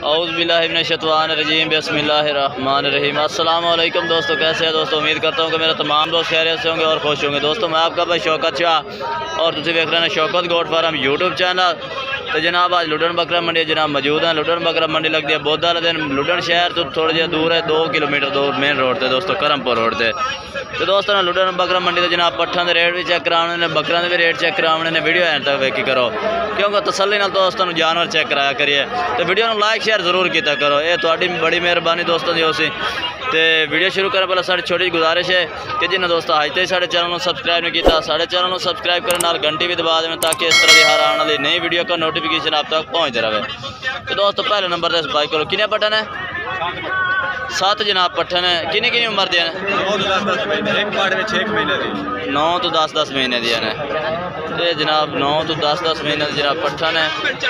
औज़ु बिल्लाहि मिनश्शैतानिर्रजीम बिस्मिल्लाहिर्रहमानिर्रहीम। अस्सलाम वालेकुम दोस्तों, कैसे हैं दोस्तों। उम्मीद करता हूँ कि मेरे तमाम दोस्त खैरियत से होंगे और खुश होंगे। दोस्तों मैं आपका भाई शौकत शाह और तुम देख रहे हैं Shaukat goat farm YouTube channel. तो जनाब आज लुडन बकरा मंडी जनाब मौजूद है। लुडन बकरा मंडी लगती है बुध वाले दिन। लुडन शहर तो थोड़ा जहा दूर है, 2 किलोमीटर दूर मेन रोड से दोस्तों, करमपुर रोड से। तो दोस्तों ना लुडन बकरा मंडी से जनाब पट्ठा के रेट भी चेक कराने ने, बकरा के भी रेट चेक कराने ने। वीडियो एंड तक वेखी करो क्योंकि तसल्ली नाल दोस्तों जानवर चेक कराया करिए। तो वीडियो को लाइक शेयर जरूर किया करो, ये थोड़ी बड़ी मेहरबानी दोस्तों की होसी। तो वीडियो शुरू करने पहले साड़ी छोटी गुजारिश है कि जिन्हें दोस्तों अज तक साढ़े चैनल को सबसक्राइब नहीं किया, साढ़े चैनल को सबसक्राइब करने नाल घंटी भी दबा दें ताकि इस तरह की हर आने वाली नई वीडियो का नोटिफिकेशन आप तक पहुँचते रहे। तो दोस्तों पहले नंबर से बाइक करो किन्ने पट्ठन है 7 जनाब पट्ठन है। किन्नी किन्नी उम्र दिया 9 तो 10 महीने दिया ने। तो जनाब 9 तो 10 महीने जनाब पट्ठन है।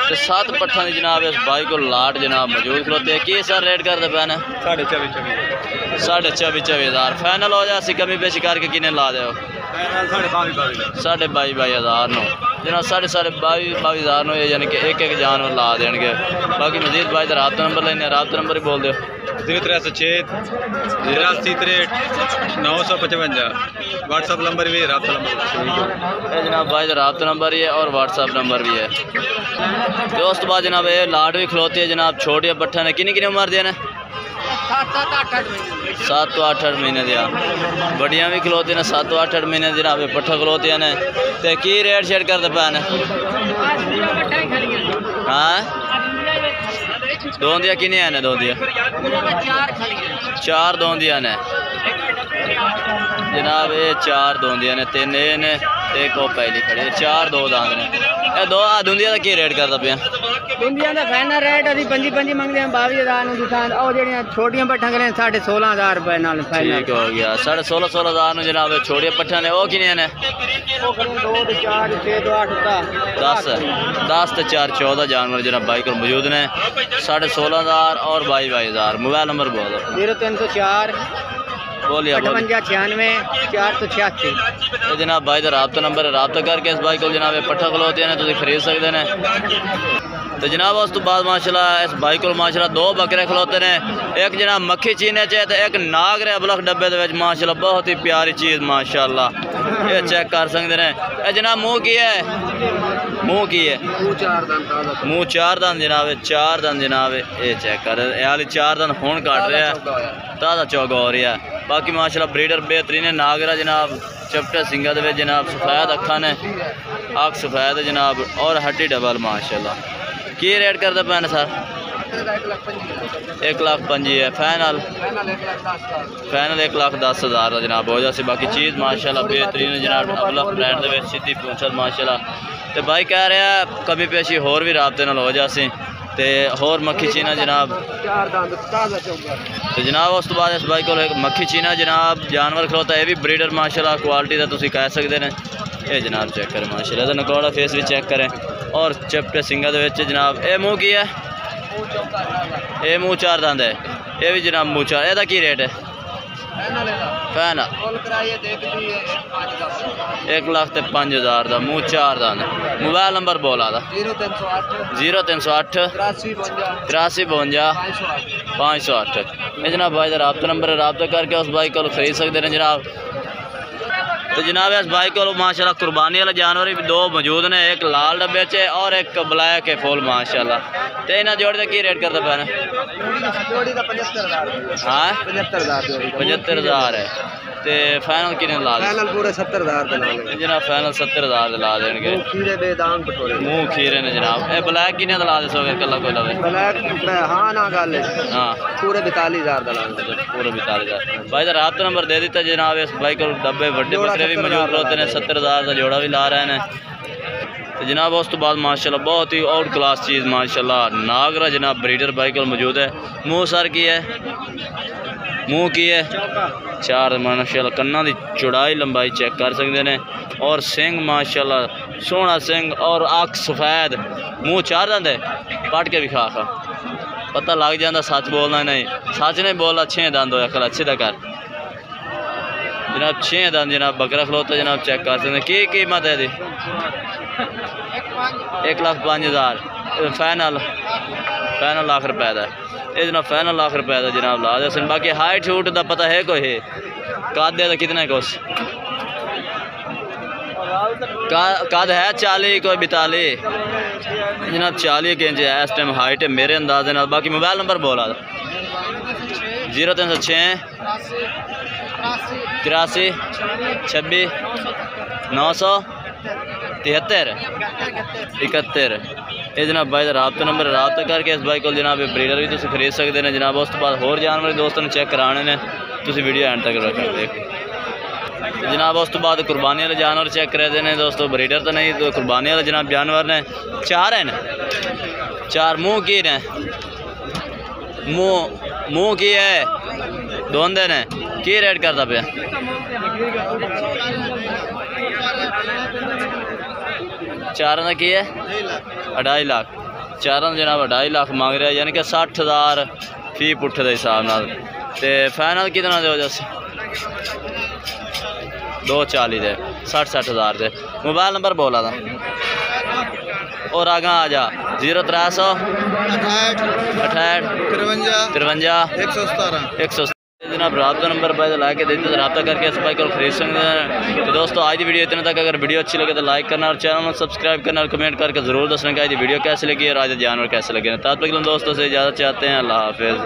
तो 7 पट्ठन की जनाब इस बाइक को लाट जनाब मौजूद खलोते हैं। कि सर रेट करते पे 24,000 फाइनल हो जाए। कमी पेशी करके किन्ने ला दो 22,000 नो जनाब 22,000 नो, यानी कि एक जानवर ला देंगे। बाकी मजीद भाई का राब्ता नंबर लेने, राब्ता नंबर ही बोल दो 0306 83 955 व्हाट्सअप नंबर भी है, राब्ता नंबर जनाब भाई का राब्ता नंबर ही है और व्हाट्सअप नंबर भी है। तो उस बाद जनाब ये लाट भी खलोती है जनाब छोटी पट्ठा ने। किन्नी उम्र दिया ने 7 तो 8 महीने दिया। बड़िया भी खलोती ने 7 तो 8 महीने जनाब पट्ठा खलोती ने। तो की रेट शेट करते पे ने हाँ दोंदिया किन्नी है ने दोंदिया 4 दोंदिया ने जनाब। ये 4 दोंदिया ने, 3 ये ने एक वो पहली खड़ी है। 4 दो दांद ने। ये दो दुंदिया का की रेट करता पे दुंदिया का फाइनल रेट अभी 25 मंगते हैं 22,000 दुकान और जड़ियाँ छोटियां पट्ठा करें 16,500 रुपए नाल फाइनल। ठीक हो गया 16,500 जनाब छोटियां पट्ठा ने। वो किन्ने ने 2 तो 4 6 तो 8 10 तो 4 14 जानवर जनाब बाइक पर मौजूद ने। 16,500 और 22,000। मोबाइल नंबर बोलो 0304 बोलिए 58 96 4 तो 86। जनाब भाई का राब्ता नंबर है, राब्ता करके इस बाइक को जनाब पट्ठा खलोते हैं तुम खरीद सकते हैं। तो जनाब उस तो बाद माशाल्लाह इस बाइक को माशाल्लाह 2 बकरे खलोते हैं। एक जनाब मक्खी चीने च तो एक नाग रे अबलख डब्बे के माशाल्लाह बहुत ही प्यारी चीज़ माशाल्लाह, ये चेक कर सकते हैं। ये जनाब मुँह की है, मुँह की है मुँह 4 दान जनाब, 4 दान जनाब। ये चेक कर यार 4 दान खून काट रहा है, ताज़ा चौगा हो रहा है। बाकी माशाल्लाह ब्रीडर बेहतरीन है। नागरा जनाब चपटे सिंगा दे जनाब, सफ़ैद अखा ने, अख सफ़ैद जनाब और हड्डी डबल माशाल्लाह। की रेट करते पैन सर 1,05,000 है फाइनल 1,10,000 जनाब हो जाए। बाकी चीज़ माशाल्लाह बेहतरीन है जनाब, अबलख ब्रांड दे सीधी पूछत माशाल्लाह। तो भाई कह रहा है कमी पेशी होर भी राबते नाल हो जासी ते होर मक्खी चीना जनाब। तो जनाब उस तो बाद इस बाइक को एक मक्खी चीना जनाब जानवर खलोता है। ये भी ब्रीडर माशाल्लाह क्वालिटी का तुम कह सकते हैं। ये जनाब चेक करें माशाल्लाह, तो नकौड़ा फेस भी चेक करें और चपटे सिंगा दे जनाब। ये मुँह की है, ये मुँह 4 दांद है। ये भी जनाब मुँह 4। यदा की रेट है फाइनल 1,05,000 का मुँह 4 दांद। मोबाइल नंबर बोला था 0308 83 52 508। ये जनाब भाई का राब्ता नंबर है, राब्ता करके उस बाइक को खरीद सकते हैं जनाब। तो जनाब इस बाइक को माशाल्लाह कुर्बानी वाले जानवर भी 2 मौजूद ने, एक लाल डब्बे च और एक ब्लैक है फुल माशाल्लाह। तो इन्हें जोड़ी का की रेट करता पैना हाँ 75,000 है। तो फाइनल किन्ने ला फाइनल पूरे 70,000 जनाब फाइनल 70,000 ला देंगे। खीरे बेदाम पटोरे मुँह खीरे ने जनाब। ये ब्लैक किन्ने ला दे सो कला कोई लवे ब्लैक हाँ ना गल हाँ पूरे 42,000 का लाल पूरे 42,000। भाई का राब्ता नंबर दे दिता जनाब। इस बाइक को डब्बे वड्डे बकरे भी मौजूद होते हैं, 70,000 का जोड़ा भी ला रहे हैं। तो जनाब उस तो बाद माशाल्लाह बहुत ही आउट क्लास चीज़ माशाल्लाह नागरा जनाब ब्रीडर बाइक को मौजूद है। मुँह सर की है, मुँह की है 4 माशाल्लाह। कन्ना की चौड़ाई लंबाई चेक कर सकते हैं और सिंग माशाल्लाह सोहना सिंग और अख सफ़ैद। मुँह 4 दांद है, पट के भी खा पता लग जाता सच बोलना नहीं, सच नहीं बोलना। 6 दांद होया खला अच्छे कर जनाब 6 दांद जनाब बकरा खलोता जनाब चेक कर सकते हैं। की कीमत है 1,05,000। फाइनल लाख रुपए का ये जनाब फाइनल लाख रुपए का जनाब ला दे। बाकी हाइट शूट का पता है कोई है कादे का कितना कुछ कद है 40 कोई 42 जनाब 40 इंच है इस टाइम हाइट है मेरे अंदाजे नाल। बाकी मोबाइल नंबर बोला 0306 83 26 973 71 ये जनाब भाई का रबता नंबर रबता करके इस भाई को जनाब ब्रीडर भी तुम खरीद सकते हैं जनाब। उस तो बाद होर जानवर दोस्तों चेक कराने ने तुम वीडियो एंड तक रख देख जनाब। उस तो बाद कुर्बानी वाले जानवर चेक करते हैं दोस्तों ब्रीडर तो नहीं तो कुर्बानी वाले जनाब जानवर ने 4 हैं 4 मुँह की ने मुँह की है दोंदे ने की रेट करता पे 4 का की है 2.5 लाख 4 जनाब 2.5 लाख मांग रहा है यानी कि 60,000 फी पुट्ठे के हिसाब नाल ते फाइनल कितना दे जैसे 240 दे 60,000 दे। मोबाइल नंबर बोला था और आगा आ जा 0300 68 53 117 जनाब रबता नंबर भाई ला के देते रबता करके इस भाई को खरीद सकते हैं। तो दोस्तों आज की वीडियो इतने तक। अगर वीडियो अच्छी लगे तो लाइक करना और चैनल को सब्सक्राइब करना और कमेंट करके ज़रूर दसना कि आज वीडियो कैसे लगी और आज जानवर कैसे लगे। तब तक दोस्तों से इजाज़त चाहते हैं। अल्लाह हाफिज़।